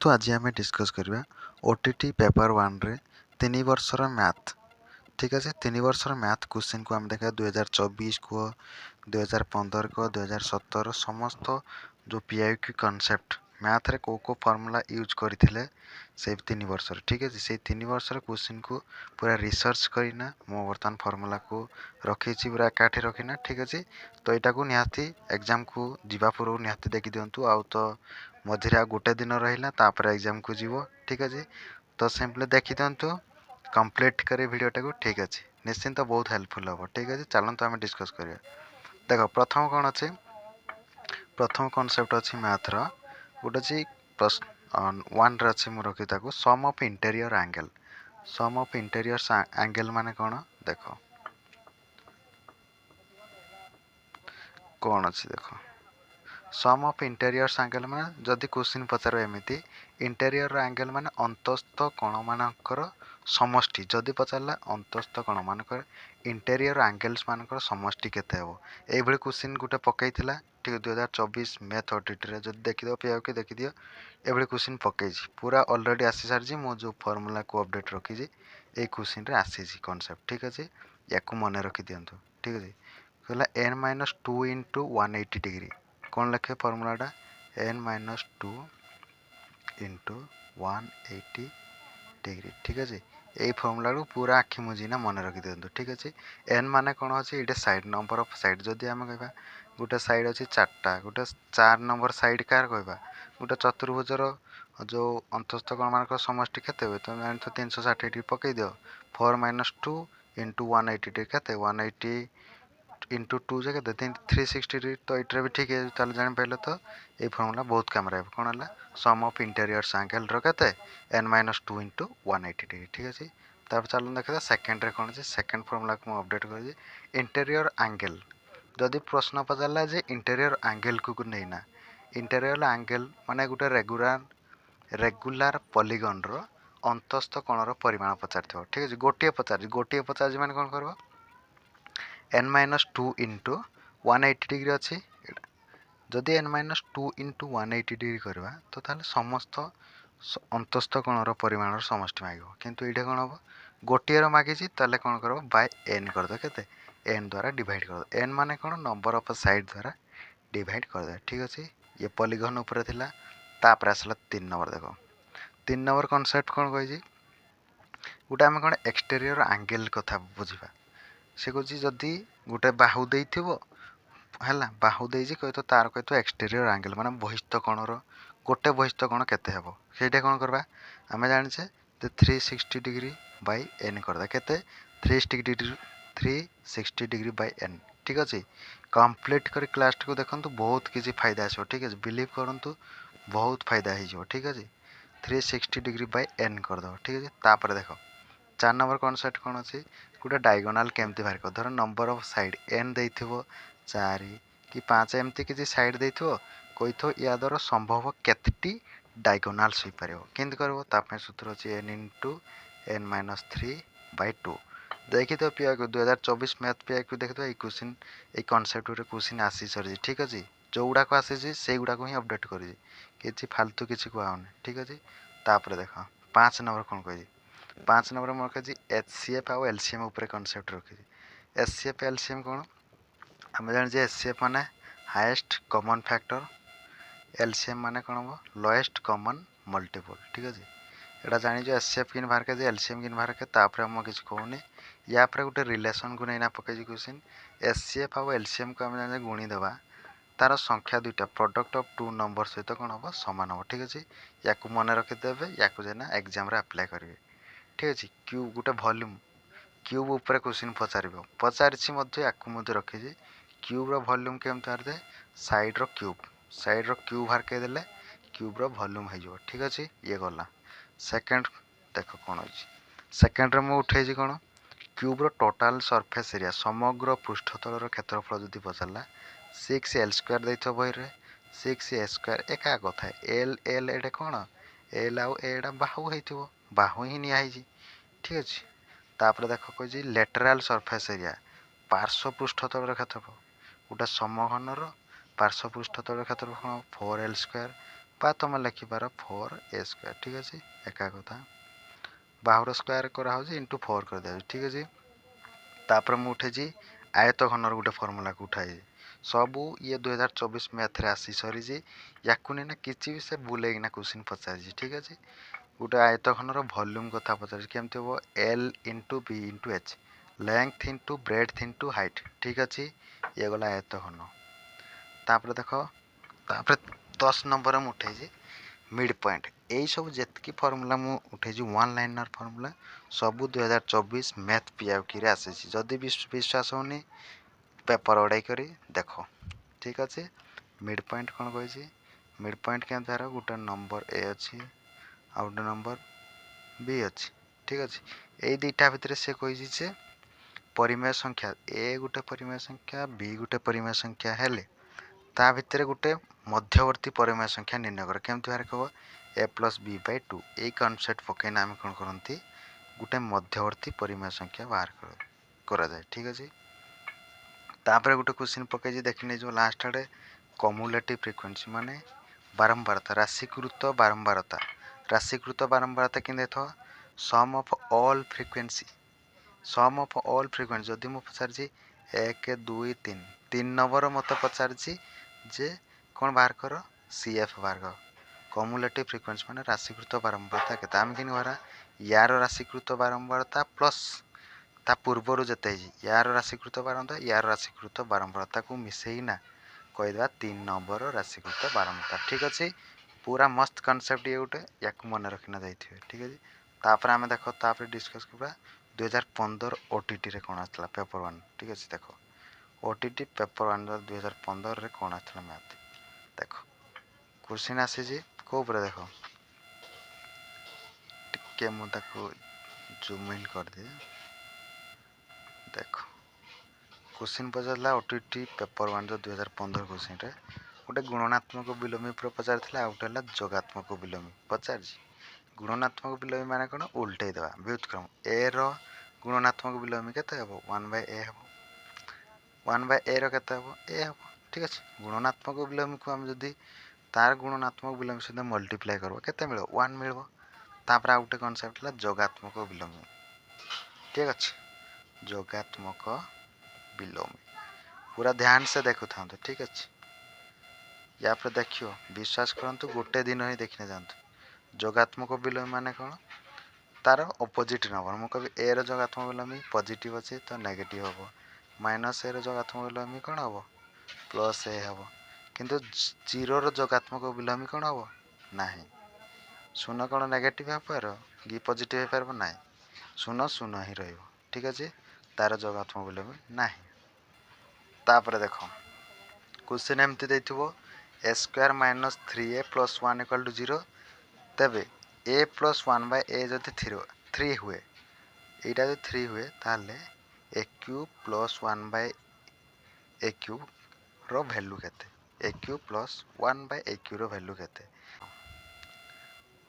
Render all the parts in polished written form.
तो आज आम डिस्कस करवा ओटीटी पेपर 1 रे 3 वर्षर मैथ। ठीक है, 3 वर्षर मैथ क्वेश्चन को आम देखा 2024 को 2015 को 2017 समस्त जो पीआईक्यू कॉन्सेप्ट मैथ रे को फॉर्मूला यूज करथिले से 3 वर्ष। ठीक है, से 3 वर्षर क्वेश्चन को पूरा रिसर्च करना मो बर्तमान फॉर्मूला को रखी पूरा एकाठी रखिना। ठीक अच्छे, तो यहाँ को निहाती एग्जाम को जीवा पूर्व निहाती देखी दिंतु आउ तो मझे गोटे दिन रहा तापर एग्जाम को जीव। ठीक अच्छे, तो सिंपली देखी दिंतु कंप्लीट करे वीडियोटा को। ठीक अच्छे, निश्चिंत बहुत हेल्पफुल हम। ठीक अच्छे, चलते आम डिस्कस करिया। देख प्रथम कौन अच्छे, प्रथम कॉन्सेप्ट अच्छी मैथ्र गोटे अच्छी 1 रे अच्छे मुझे रखी sum of interior angle. Sum of interior angle माने कौन देख कौन अच्छी देख सम ऑफ इंटीरियर एंगल माने जदि क्वेश्चन पचार एमती इंटीरियर एंगल माने अंतस्थ कोण मानकर समष्टि। जदि पचारा अंतस्थ कोण मानकर इंटीरियर एंगल्स मानकर समष्टि केते हेबो एभली क्वेश्चन गुटे पकईथिला। ठीक 2024 मैथ ऑडिट जब देखिद पे देखिदियो एभली क्वेश्चन पकई पूरा ऑलरेडी आसी सारी मो जो फॉर्मूला को अपडेट रखी ये क्वेश्चन रे आसी कॉन्सेप्ट। ठीक अच्छे, या मने रखी दिंतु। ठीक अच्छे, कहला n-2 इंटू 180 डिग्री कौन लिखे फॉर्मूलाटा n-2 इंटू 180 डिग्री। ठीक अच्छे, यही फॉर्मूला को पूरा आखि मुझीना मन रखी दिंतु। ठीक अच्छे, n माने कौन अच्छे ये साइड नंबर ऑफ साइड जदि आम कह गोटे साइड अच्छी 4टा गोटे 4 नंबर साइड कार कह गोटे चतुर्भुजर जो अंतस्थ कोण मान समष्टि केते हुए तुम जान 360 डिग्री पकई दियो 4-2 इंटू 180 डिग्री केते 180 इंटू 2 जे केते 360 डिग्री। तो ये भी ठीक है, ताल जान पाइल तो ये फॉर्मूला बहुत काम रहा कौन है सम ऑफ इंटीरियर एंगल रते n-2 इंटू 180 डिग्री। ठीक अच्छे, तापर चलो देखा सेकेंड रे कौन अच्छे सेकेंड फॉर्मूला को मुझे अपडेट कर इंटीरियर एंगल। जदि प्रश्न पचारा जे इंटीरियर एंगल को नहींना इंटीरियर एंगल माने गोटे रेगुलर पॉलीगन रो अंतस्थ कोणर परिमाण पचार। ठीक अच्छे, गोटे पचार माने कौन कर n-2 इंटू 180 डिग्री अच्छी जदि n-2 इंटू 180 डिग्री करवा तो ताले समस्त अंतस्थ कोणर परिमाण समष्टि मांग किंतु ये कौन हम गोटे मागिची ताले कौन कर बाय n करदे केते n द्वारा डिवाइड कर n माने कौन नंबर ऑफ साइड द्वारा डिवाइड करदे। ठीक अच्छे, ये पॉलीगन ऊपर थिला तापर आसला 3 नंबर। देख 3 नंबर कॉन्सेप्ट कौन कही गोटे आम कौन एक्सटेरियर एंगल कथा बुझा से कह जदि गोटे बाहु देथिबो है बाहु देजी कह तो तार कह तो एक्सटेरियर एंगल माने बहिस्थ कोणर गोटे बहिस्थ कोण केते हेबो सेटा कौन करवा आम जाने 360 डिग्री बाय n करदा केते 360 डिग्री बाय n। ठीक अच्छे, कंप्लीट कर क्लास को देखो बहुत किसी फायदा आसो। ठीक है, बिलीव करंतु बहुत फायदा हो। ठीक अच्छे, 360 डिग्री बाय n करदो। ठीक अच्छे, तापर देख 4 नंबर कॉन्सेप्ट कौन अच्छे गोटे डायगोनाल केमती बाहर कर धर नंबर ऑफ साइड n देथिबो 4 कि 5 एमती किसी साइड देथिबो कही थो या द्वारा संभव केतटी डायगोनाल्स हो पार केमती करबो तापे सूत्र अच्छे n इंटू n-3/2 देखी तो पी 2024 मैथ पी देखी तो क्वेश्चन ये कॉन्सेप्ट क्वेश्चन आसी सर। ठीक अच्छे, जो गुड़ाक आसी से गुड़ाक ही अपडेट कर किसी फालतू किसी कहूनी। ठीक अच्छे, तापर देख 5 नंबर कौन कही 5 नंबर मैं रखी HCF आउ LCM उपर कॉन्सेप्ट रखी HCF LCM कौन आम जाने HCF माने हाईएस्ट कॉमन फैक्टर LCM माने कौन हम लोएस्ट कॉमन मल्टीपल। ठीक अच्छे, यहाँ जानी HCF किन बाहर के LCM किन बाहर के तापर हम किसी कहूनी या गोटे रिलेसन को नहीं पकई क्वेश्चन HCF आउ LCM को आम जाने गुणीदेवा तार संख्या दुईटा प्रोडक्ट ऑफ 2 नंबर सहित कौन हम सामान हम। ठीक अच्छे, या मन रखिदेवे या जाना एग्जाम अप्लाई करेंगे। ठीक अच्छे, क्यूब गोटे वॉल्यूम क्यूब ऊपर क्वेश्चन पचारि मुझे रखी क्यूब वॉल्यूम केमती बाहर दे साइड रो क्यूब बाहर के देले क्यूब वॉल्यूम हो। ठीक अच्छे, ये गला सेकेंड देख कौन अच्छी सेकेंड रे मुझे उठे कौन क्यूब रो टोटाल सरफेस एरिया समग्र पृष्ठतल क्षेत्रफल जदि पचारा 6l² देथ बही 6a² एका कथा l एडे कौन l आउ एटा बाहु हो बाहु ही नियाई। ठीक अच्छे, तापर देख कही लेटराल सरफेस एरिया पार्श्व पृष्ठतल क्षेत्रफल गोटे समघनर पार्श्व पृष्ठतल क्षेत्रफल 4l² বা ତୁମେ ଲେଖିପାର 4a²। ଠିକ୍ ଅଛି, ଏକା କଥା। ବାହୁର ସ୍କୋୟାର କରାହେଉଛି ଇଣ୍ଟୁ 4 କରିଦିଆଯାଉଛି। ଠିକ୍ ଅଛି, ତାପରେ ମୁଁ ଉଠେଇଛି ଆୟତ ଘନର ଗୋଟେ ଫର୍ମୁଲାକୁ ଉଠାଇଛି। ସବୁ ଇଏ 2024 ମ୍ୟାଥରେ ଆସି ସରିଛି। ୟାକୁ ନେଇନା କିଛି ବି ସେ ବୁଲେଇକିନା କ୍ୱେଶ୍ଚିନ୍ ପଚାରିଛି। ଠିକ୍ ଅଛି, ଗୋଟେ ଆୟତ ଘନର ଭଲ୍ୟୁମ୍ କଥା ପଚାରିଛି। କେମିତି ହେବ? L into B into H, length into breadth into height. ଠିକ୍ ଅଛି, ଇଏ ଗଲା ଆୟତ ଘନ। ତାପରେ ଦେଖ, ତାପରେ 10 ନମ୍ବରରେ ମୁଁ ଉଠେଇଛି ମିଡ୍ ପଏଣ୍ଟ। ଏଇସବୁ ଯେତିକି ଫର୍ମୁଲା ମୁଁ ଉଠେଇଛି ୱାନ୍ ଲାଇନର୍ ଫର୍ମୁଲା, ସବୁ 2024 ମ୍ୟାଥ୍ ପିଆଉକିରେ ଆସିଛି। ଯଦି ବିଶ୍ୱାସ ହେଉନି ପେପର ଓଡ଼ାଇ କରି ଦେଖ। ଠିକ୍ ଅଛି, ମିଡ୍ ପଏଣ୍ଟ କ'ଣ କହିଛି? ମିଡ୍ ପଏଣ୍ଟ କେମିତି ଧର? ଗୋଟେ ନମ୍ବର ଏ ଅଛି ଆଉ ଗୋଟେ ନମ୍ବର ବି ଅଛି। ଠିକ୍ ଅଛି, ଏଇ ଦୁଇଟା ଭିତରେ ସେ କହିଛି ଯେ ପରିମେୟ ସଂଖ୍ୟା ଏ ଗୋଟେ ପରିମେୟ ସଂଖ୍ୟା, ବି ଗୋଟେ ପରିମେୟ ସଂଖ୍ୟା ହେଲେ ତା ଭିତରେ ଗୋଟେ ମଧ୍ୟବର୍ତ୍ତୀ ପରିମେୟ ସଂଖ୍ୟା ନିର୍ଣ୍ଣୟ କର। କେମିତି ବାହାର ହେବ? a+b/2। ଏଇ କନସେପ୍ଟ ପକାଇନା ଆମେ କ'ଣ କରନ୍ତି? ଗୋଟେ ମଧ୍ୟବର୍ତ୍ତୀ ପରିମେୟ ସଂଖ୍ୟା ବାହାର କରାଯାଏ। ଠିକ୍ ଅଛି, ତାପରେ ଗୋଟେ କ୍ୱେଶ୍ଚିନ୍ ପକାଇଛି ଦେଖି ନେଇଯିବ ଲାଷ୍ଟ ଆଡ଼େ। କମ୍ୟୁଲେଟିଭ୍ ଫ୍ରିକ୍ୱେନ୍ସି ମାନେ ବାରମ୍ବାରତା, ରାଶିକୃତ ବାରମ୍ବାରତା। ରାଶିକୃତ ବାରମ୍ବାରତା କେମିତି ହେଇଥିବ? Sum of all frequency. Sum of all frequency. ଯଦି ମୁଁ ପଚାରିଛି 1 2 3, 3 ନମ୍ବର ମୋତେ ପଚାରିଛି ଯେ କ'ଣ ବାହାର କର? CF ବାହାର କର। କମ୍ୟୁଲେଟିଭ୍ ଫ୍ରିକ୍ୱେନ୍ସି ମାନେ ରାଶିକୃତ ବାରମ୍ବାରତା କେତେ? ଆମେ କେମିତି କହିବା? ୟାର ରାଶିକୃତ ବାରମ୍ବାରତା ପ୍ଲସ୍ ତା ପୂର୍ବରୁ ଯେତେ ହେଇଛି ୟାର ରାଶିକୃତ ବାରମ୍ବାରତା, ୟାର ରାଶିକୃତ ବାରମ୍ବାରତାକୁ ମିଶେଇନା କହିଦେବା 3 ନମ୍ବର ରାଶିକୃତ ବାରମ୍ବାରତା। ଠିକ୍ ଅଛି, ପୁରା ମସ୍ତ କନସେପ୍ଟ ଇଏ ଗୋଟେ, ୟାକୁ ମନେ ରଖିନା ଯାଇଥିବେ। ଠିକ୍ ଅଛି, ତାପରେ ଆମେ ଦେଖ, ତାପରେ ଡିସ୍କସ୍ କରିବା 2015 OTTରେ କ'ଣ ଆସିଥିଲା ପେପର 1। ଠିକ୍ ଅଛି, ଦେଖ OTT ପେପର 1 2015ରେ କ'ଣ ଆସିଥିଲା ମ୍ୟାଥ୍। ଦେଖ କ୍ୱେଶ୍ଚିନ୍ ଆସିଛି କେଉଁ ଉପରେ? ଦେଖ ଟିକେ ମୁଁ ତାକୁ ଜୁମ୍ ଇନ୍ କରିଦିଏ। ଦେଖ क्वेश्चन पचारा OTT पेपर 1 2015 क्वेश्चन गोटे गुणनात्मक विलोमी पर पचार आउ गोटे जोगात्मक विलोमी पचार। गुणनात्मक विलोमी माने कौन? उल्टे देवा व्युत्क्रम। ए रो गुणनात्मक विलोमी केते हेबो? 1/a हेबो। 1/a रो केते हेबो? a हेबो। ठीक अछि, गुणनात्मक विलोमी को हम जदी तार गुणनात्मक विलोमी सहित मल्टीप्लाई करबो केते मिलो? 1 मिलबो। तापर आउ गोटे कांसेप्ट ला जोगात्मक विलोमी। ठीक अछि, जोगात्मक विलोमी पूरा ध्यान से देखु था। ठीक अच्छे, या पर देखियो विश्वास करंतु गोटे दिन ही देखने जातु। जोगात्मक विलोमी माने कौन? तार अपोजिट नंबर। मु कभी ए रो जोगात्मक विलोमी पॉजिटिव अच्छे तो नेगेटिव हम, माइनस ए रो जोगात्मक विलोमी कौन हम? प्लस ए हम। किंतु जीरो रो जोगात्मक विलोमी कौन हम? नहीं। शून्य कौन नेगेटिव हो पार कि पॉजिटिव हो पार? ना, शून्य शून्य ही रहिबो। ठीक अच्छे, तार जोगात्मक विलोमी नहीं। तापर देख क्वेश्चन एमती देथिबो a² - 3a + 1 = 0। तबे a + 1/a जदि 3 हुए, एटा जो 3 हुए ताले a³ + 1/a³ रो वैल्यू केते? a³ + 1/a³ रो वैल्यू केते?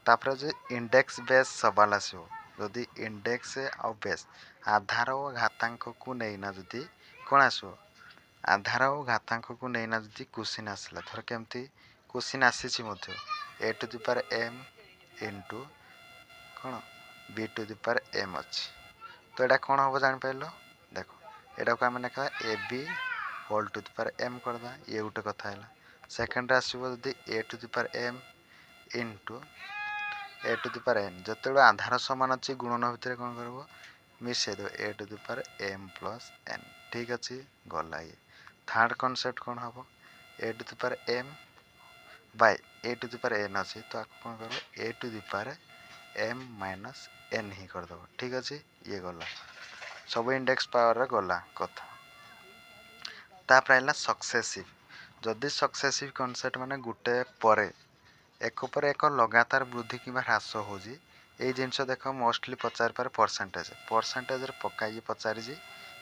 तापर जे इंडेक्स बेस सवाल आसीबो, जदि इंडेक्स आ बेस आधार और घातांक को नेइना जदि कोन आसीबो? आधार और घातांक को नेइना जदि क्वेश्चन आसला, धर केमती क्वेश्चन आसीछि मध्य a⁴m इनटू कोन b⁴m अछि। तो एटा कोन होबो जानि पाइलो? देखो एटा को हम लिखा ab⁴m करदा, ये गुटे कथा हैला। सेकंड आसीबो जदि a⁴m इनटू a⁴n, जते आधार समान अछि गुणन भितर कोन करबो? मिसे दो a⁴m + n। ठीक अछि, गला ये। थर्ड कॉन्सेप्ट कौन हम? a⁴m बाय a⁴n अच्छी, तो आपको कौन कर? a⁴m - n ही करदेव। ठीक अच्छे, ये गला सब इंडेक्स पावर गला कथा। तापर आइला सक्सेसिव। जदि सक्सेसिव कॉन्सेप्ट माने गुटे परे एक पर एक लगातार वृद्धि कि ह्रास होजी, ये जिनस देख मोस्टली पचार पारे परसेंटेज। परसेंटेज पकाई पचारि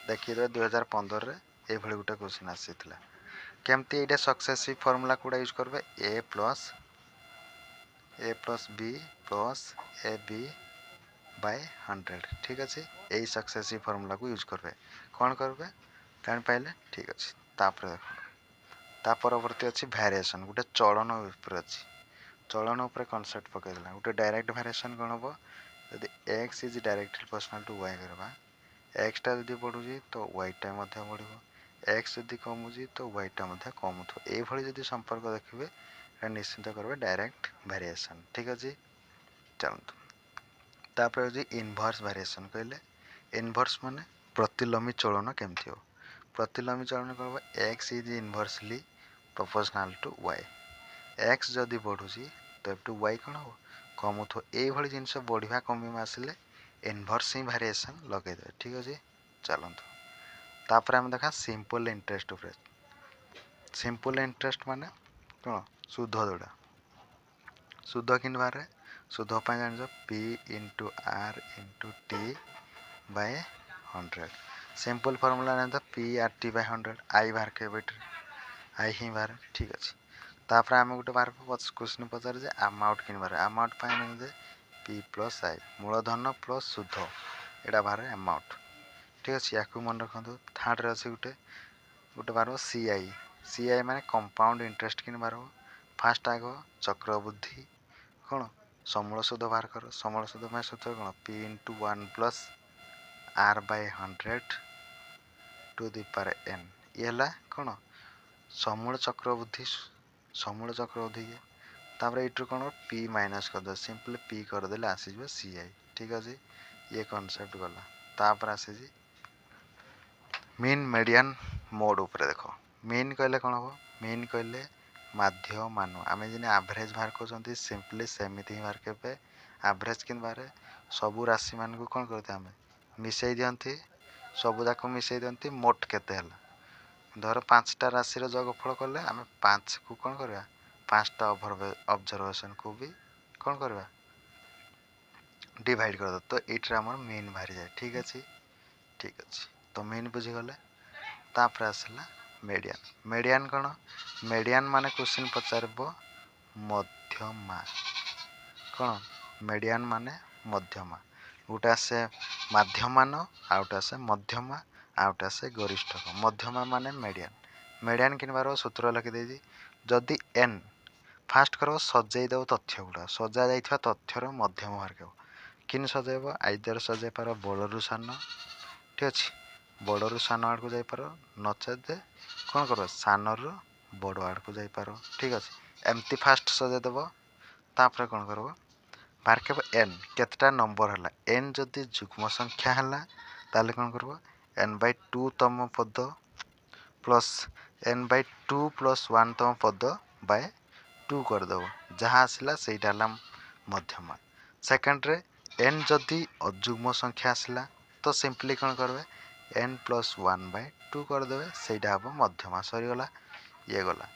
देखिए 2015 ये गोटे क्वेश्चन आसीथिला। केमती एटा सक्सेसिव फॉर्मूला कोडा यूज करबे? a + b + ab/100। ठीक अच्छे, यही सक्सेसिव फॉर्मूला को यूज करबे। कौन करबे जान पाइले? ठीक अच्छे। तापर देखो ता परवर्ती अच्छी वेरिएशन, गोटे चलन ऊपर अच्छी चलन उपर कनसेप्ट पकईदेला गोटे डायरेक्ट वेरिएशन कौन हम जदि X is directly proportional to Y करवा एक्सटा जदि बढ़ुची तो वाईटा बढ़ एक्स जदि कमुची तो वाईटा कम हो जदि संपर्क देखिए निश्चिंत करेंगे डायरेक्ट वेरिएशन ठीक अच्छे चलतु तापर हूँ इनवर्स वेरिएशन कहले इनवर्स माने प्रतिलोमी चलन केमती हो प्रतिलोमी चलन कौन हम x is inversely proportional to y x जदि बढ़ुची तो एफ टू वाई कौन हम कम हो ये जिनस बढ़िया कमिमा आसिले इनवर्स ही वेरिएशन लगेदे ठीक अच्छे चलतु तापर आम देखा सिंपल इंटरेस्ट उपर सिंपल इंटरेस्ट माने कौन सुध जोड़ा सुध कि बाहर सुध जान P into R into T by 100 simple formula जान P R T by 100 I बाहर के आई ही बाहर ठीक अच्छे तापर आम गोटे बाहर क्वेश्चन पचार जे अमाउंट कि बाहर अमाउंट जे पी प्लस आई मूलधन प्लस सुध यहाँ बाहर अमाउंट ठीक अच्छे या मन रखु थर्ड अच्छे गोटे गोटे बाहर सी आई माने कंपाउंड इंटरेस्ट कि बाहर फास्ट आग चक्रवृद्धि कौन समूल सुध बाहर कर समूल सुध सूत्र कौन P into 1 plus R by 100 to the power n ये कौन समूल चक्रवृद्धि ये तापर ये कौन पी माइनस करदे सिंपली पी करदे आसीज सी आई ठीक अच्छे ये कनसेप्ट गला तापर आसी मीन मीडियन मोड उपर देख मीन कहले कौन हम मीन कहले माध्य मान आम जिन एवरेज बाहर कर सिंपली सेमती ही बाहर के एवरेज कि बाहर सबू राशि मान को कौन करते आम मिसई दिखती सबूक मिसई दिखती मोट केते धर 5टा राशि जोगफल कले आम 5 को कौन करवा 5टा ऑब्जर्वेशन को भी कौन करवा डिवाइड कर तो ये आम मीन बाहरी जाए ठीक अच्छे तो मीन बुझीगले तापर आसला मीडियन मीडियन कौन मीडियन माने क्वेश्चन पचार मध्यमा कौन मीडियन माने मध्यमा गोटे आसे मध्यमान आउटे आसे मध्यमा आउटे आसे गरिष्ठक मध्यमा माने मीडियन मीडियन कि बार सूत्र लिखिदे जदि एन फास्ट कर सजईदेव तथ्य गुड़ा सजा जा तथ्यर मध्यम बाहर कि सजेब आइदर सजाई पार बड़ू सान ठीक अच्छे बड़ू सान आड़ को जापर नचेत कौन कर सान रु बड़ आड़ को जापर ठीक अच्छे एमती फास्ट सजाईदेव तापर कौन कर बाहर के एन केतटा नंबर है एन जदि जुग्म संख्या है ताले कौन कर एन बाय 2 तम पद प्लस एन बाय 2 प्लस 1 तम पद बाय 2 करदेव जहाँ आसला से मध्यमा सेकेंड रे एन जदि अजुग्म संख्या आसला तो सिंपली कौन करेंगे एन प्लस 1 बाय 2 करदे से हम मध्यमा सरीगला ये गला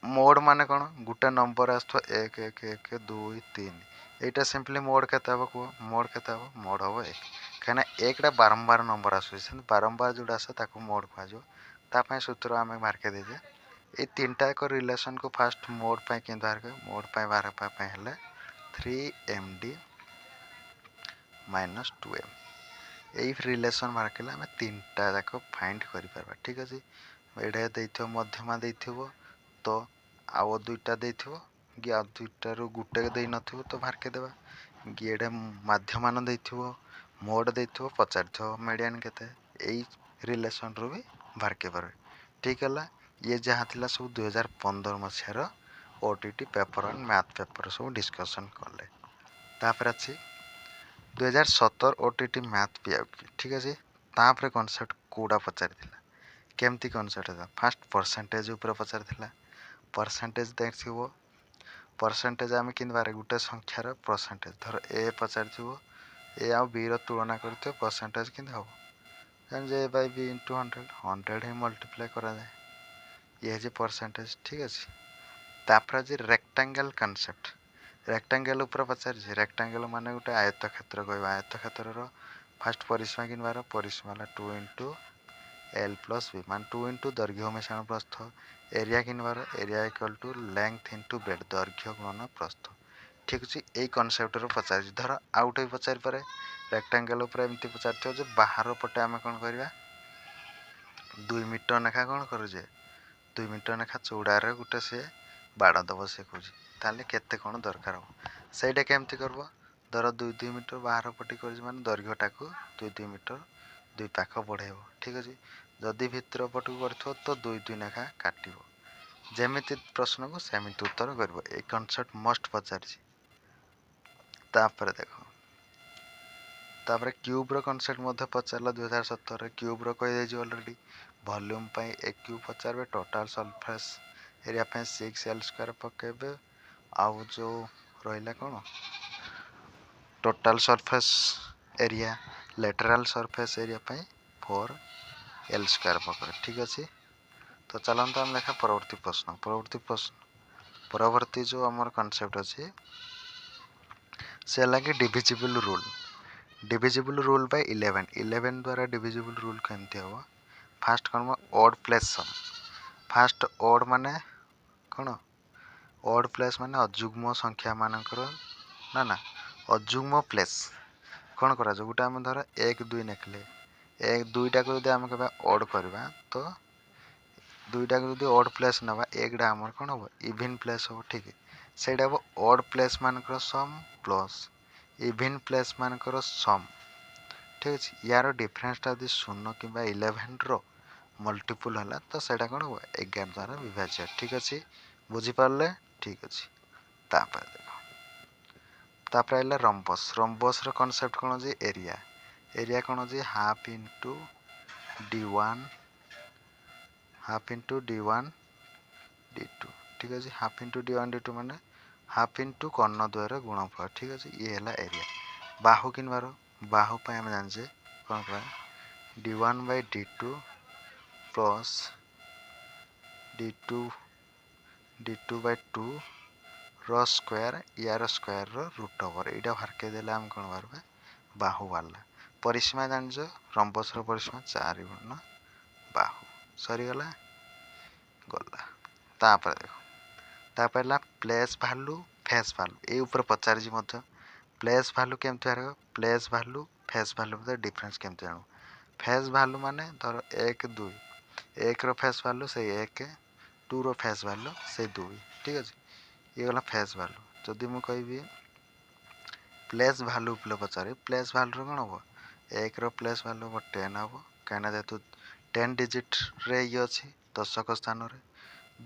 मोड माने कौन गोटे नंबर आसो 1 1 1 2 3 यहाँ सिंपली मोड केते हम कह मोड केते हम मोड हम 1 कहीं एकटा बारंबार नंबर आस बारंबार जोड़ा आसे ताको मोड कहुतापाई सूत्र आम मार्के देजे ये 3टा एक रिलेशन को फास्ट मोड पाई कि बाहर मोड पाई बाहर पाई 3md माइनस 2m यही रिलेशन बाहर कले आम 3टा जाक फाइंड कर ठीक अच्छे ये मध्यमा तो आउ 2टा कि आ 2टारू गुटे दे न तो बाहर के देवा कि ये मध्यमान मोड दे पचार मीडियन केते यही रिलेशन रू भी बाहर के पारे ठीक है ये जहाँ थी सब 2015 मसीहार OTT paper and math paper सब डिस्कसन कले तापर अच्छी 2017 ओटीटी मैथ पी ठीक अच्छे तापर कनसेप्ट कौड़ा पचार केमती कनसेप्ट था फास्ट परसेंटेज उपर पचार परसेंटेज देखो परसेंटेज आम कि बारे गोटे संख्यार परसेंटेज धर ए पचार ए आ बी तुलना कर परसेंटेज कि हम जान ए बाय बी इंटू 100 ही मल्टीप्लाई करा जाए ये है परसेंटेज ठीक अच्छे तापर आज रेक्टांगल कनसेप्ट रेक्टांगल उपर पचार रेक्टांगल माने गोटे आयत क्षेत्र कह आयत क्षेत्र फास्ट परिसीमा कि बार परिसीमा 2 इंटू एल प्लस बी मान 2 इंटू दैर्घ्य मिश्रण प्रस्थ एरिया कि बार area equal to length into breadth दैर्घ्य गुणन प्रस्थ ठीक अच्छे यही कनसेप्ट पचार धर आउटे पचार पारे रेक्टांगल एमती पचार जो बाहर पटे आम कौन करवा 2 मीटर लेखा कौन करुचे 2 मीटर लेखा चौड़ार गोटे सी बाड़ दब से कौच ताले केते कोण दरकार हो ସେଇଟା କେମିତି करबो धर 2 मीटर बाहर पटी कर माने दैर्घ्यटा को 2 मीटर 2 पाख बढ़ेबो ठीक अछि जदि भितर पट को करथो तो 2 नेखा काटिबो जेमिति प्रश्न को सेमिति उत्तर करबो ए कॉन्सेप्ट मस्ट पचारछि तापर देखो तापर क्यूब रो कॉन्सेप्ट मध्ये पचारला 2017 रे क्यूब रो कहि देछि ऑलरेडी वॉल्यूम पई ए क्यूब पचारबे टोटल सरफेस एरिया पे 6 एल स्क्वायर पकेबे आउ जो रहिला कोन total surface area lateral surface area पे 4 एल स्क्वायर पकड़ ठीक अछि तो चलंत हम देखा परवर्ती प्रश्न परवर्ती जो हमर कांसेप्ट अछि से लागे डिविजिबल रूल बाय 11 द्वारा डिविजिबल रूल केमती हो फास्ट कोन odd place some fast odd माने कोन ऑड प्लेस माने अजुग्म संख्या मानकर ना अजुग्म प्लेस कोन करा जो गुटा हम धर 1 2 नेकले 1 2 टा को यदि हम कहबा ऑड करबा तो 2 टा को यदि ऑड प्लेस नबा 1 टा हमर कोन हो इवन प्लेस हो ठीक है सेडा हो ऑड प्लेस मानकर सम प्लस इवन प्लेस मानकर सम ठीक है यार डिफरेंस टा यदि 0 किबा 11 रो मल्टीपल हला तो सेडा कोन हो 11 द्वारा विभाज्य ठीक अछि बुझी पारले ठीक अछि तापर देखो तापर आइला रम्बस रो कांसेप्ट कोन जे एरिया कोन जे हाफ इनटू d1 d2 ठीक है हाफ इनटू d1 d2 माने हाफ इनटू कर्ण द्वयर गुणनफल ठीक है ये हला एरिया बाहु किन बारो बाहु पे हम जान कोन करा d1 by d2 plus d2 by 2 rho square यार स्क्वायर रो रूट ओवर एटा बाहर के देला हम कोन बारबा बाहु वाला परिसीमा जान जो रम्बस रो परिसीमा 4 गुण बाहु सरी गला तापर देखो तापर ला प्लेस वैल्यू फेस वैल्यू ए ऊपर पचार जी मध्य प्लेस वैल्यू केमति आरो प्लेस वैल्यू फेस वैल्यू मध्ये डिफरेंस केमति जानो फेस वैल्यू माने धर 1 2 1 रो फेस वैल्यू से 1 2 रो फेस वैल्यू से 2 ठीक अछि ये गला फेस वैल्यू जदि मु कहबी प्लेस वैल्यू प्ले पचारे प्लेस वैल्यू कोन हो 1 रो प्लेस वैल्यू 10 हबो काना जेतु 10 डिजिट रे ये अछि दशक स्थान रे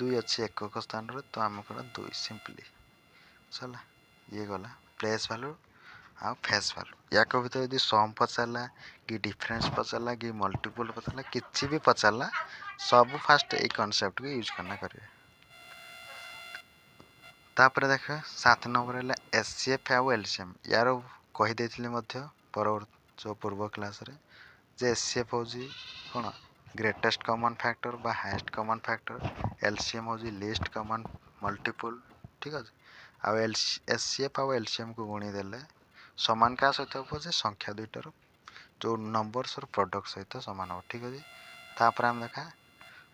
2 अच्छी एकक स्थान रे तो हम कोन 2 सिंपली चला ये गला प्लेस वैल्यू आ फेस वैल्यू या को भीतर यदि सम पचारला कि डिफरेंस पचारला कि मल्टीपल पचारला किछि भी पचारला सब फास्ट ए कांसेप्ट को यूज करना करिवे तापर देख 7 नंबर है एचसीएफ आ एलसीएम यार कहि देथिले मध्य परवर्ती जो पूर्व क्लास रे जे एचसीएफ होजी कोन ग्रेटेस्ट कॉमन फैक्टर बा हाईएस्ट कॉमन फैक्टर एलसीएम होजी लीस्ट कॉमन मल्टीपल ठीक है आ एचसीएफ आ एलसीएम को गुणी देले समान का सहित हो जे संख्या दुइटर जो नंबर्स और प्रोडक्ट सहित समान हो ठीक है तापर हम देखा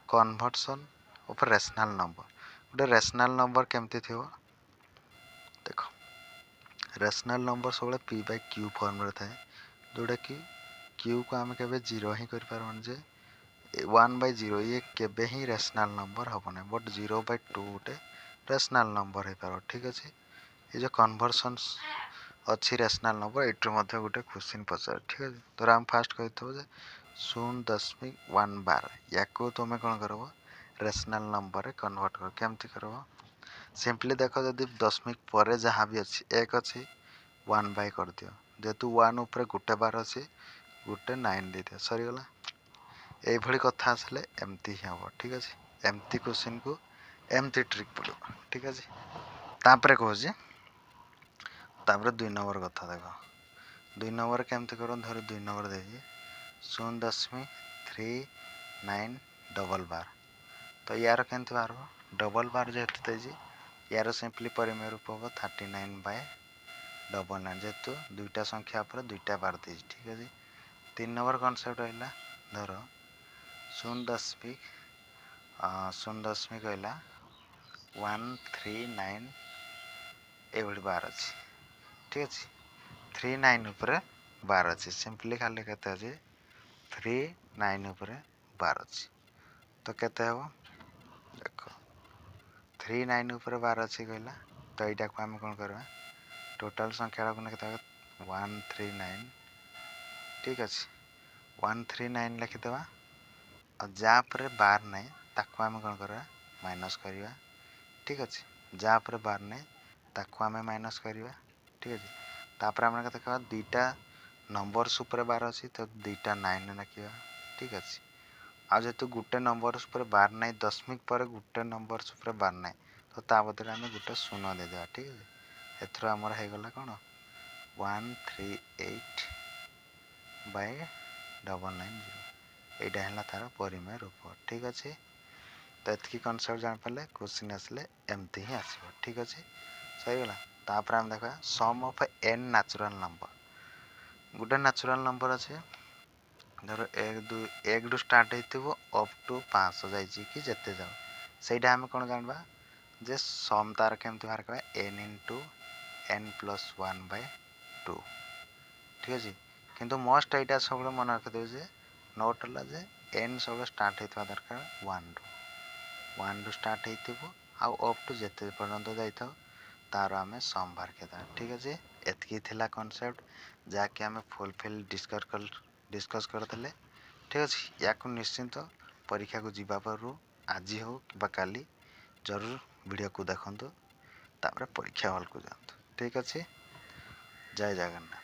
कन्वर्जन ऑफ रेशनल नंबर गोटे रेशनल नंबर केमती थी देखो रेशनल नंबर सब पी बाय क्यू फॉर्म रे थाए जोटा कि क्यू को आम के जीरो ही कर पारन जे 1 by 0 ये केबे ही रेशनल नंबर हबने बट 0 by 2 गोटे रेशनल नंबर है पारो ठीक अछि ये जो कन्वर्जन अच्छी रेशनल नंबर एट्रो मध्य गोटे क्वेश्चन पचार ठीक है तो हम फास्ट कहतो जे 0.1 या को तुम कौन करबो रेशनल नंबर रे कन्वर्ट कर केमती करबो सिंपली देखो जदि दशमिक पर जहाँ भी अच्छी एक अच्छी 1 बाय कर दियो जेतु 1 ऊपर गोटे बार अच्छी गोटे 9 दे दियो सरी गला ए भली कथा आसले एमती ही हम ठीक अछि एमती क्वेश्चन को एमती ट्रिक पड़ो ठीक अछि तापरे कहूँ तापरे 2 नंबर कथा देखो 2 नंबर केमती करो धर 2 नंबर दे 0.39 डबल बार तो यार केमती बार डबल बार जेतु देजी यार सिंपली परिमेय रूप हम 39 बाय डबल 9 जेतु दुईटा संख्या पर दुईटा बार देजी ठीक है 3 नंबर कॉन्सेप्ट रहिला धर 0.0 कहला 139 एवढी बार अच्छी ठीक अच्छे 39 ऊपर बार अच्छी सिंपली खाली केते अच्छे 39 ऊपर बार अच्छी तो केते हो देखो 39 ऊपर बार अच्छी कहला तो यहाँ को आम कौन करवा टोटाल संख्या को लिखिद 139 ठीक अच्छे 139 लिखिद और जहाँपर 12 ना ताको आम कौन करवा माइनस करवा ठीक अच्छे जहाँपर 12 ना ताको आम माइनस करवा ठीक अच्छे तापर आम देखा दुईटा नंबर्स उपर 12 अच्छी तो दुईटा 9 लिखा ठीक अच्छे आज जेहेतु गोटे नंबर्स उपर 12 ना दशमिक पर गोटे नंबर्स उपर 12 ना तो ता बदले आम गोटे शून्य देदेवा ठीक है एथर आमर होगला कौन 138/990 यहाँ है तार परिमेय रूप ठीक अच्छे तो ये कनसेप्ट जापारे क्वेश्चन आसले एमती ही आसो ठीक अच्छे सहीगला तापर आम देखा सम ऑफ n नेचुरल नंबर गोटे नेचुरल नंबर अच्छे धर 1 रु स्टार्ट हो अप टू 500 जाइए कि जिते जाओ से आम कौन जानवा जे सम तार केमती बाहर करा n इंटू n+1/2 ठीक अच्छे किंतु मस्ट यहाँ सब मन रखिदेव जे नोट है जे n सब स्टार्ट होता दरकार 1 रु स्टार्ट हो आउ अप टू जिते पर्यंत जाता तार आम सम बाहर के ठीक अच्छे एतकी थिला कॉन्सेप्ट जहाँकि आम फुलफिल डिस्कस करते ठीक अच्छे या निश्चिंत परीक्षा को जीवा पूर्व आज हो कि काली जरूर वीडियो को देखो तापर परीक्षा हॉल को जातु ठीक अच्छे जय जगन्नाथ।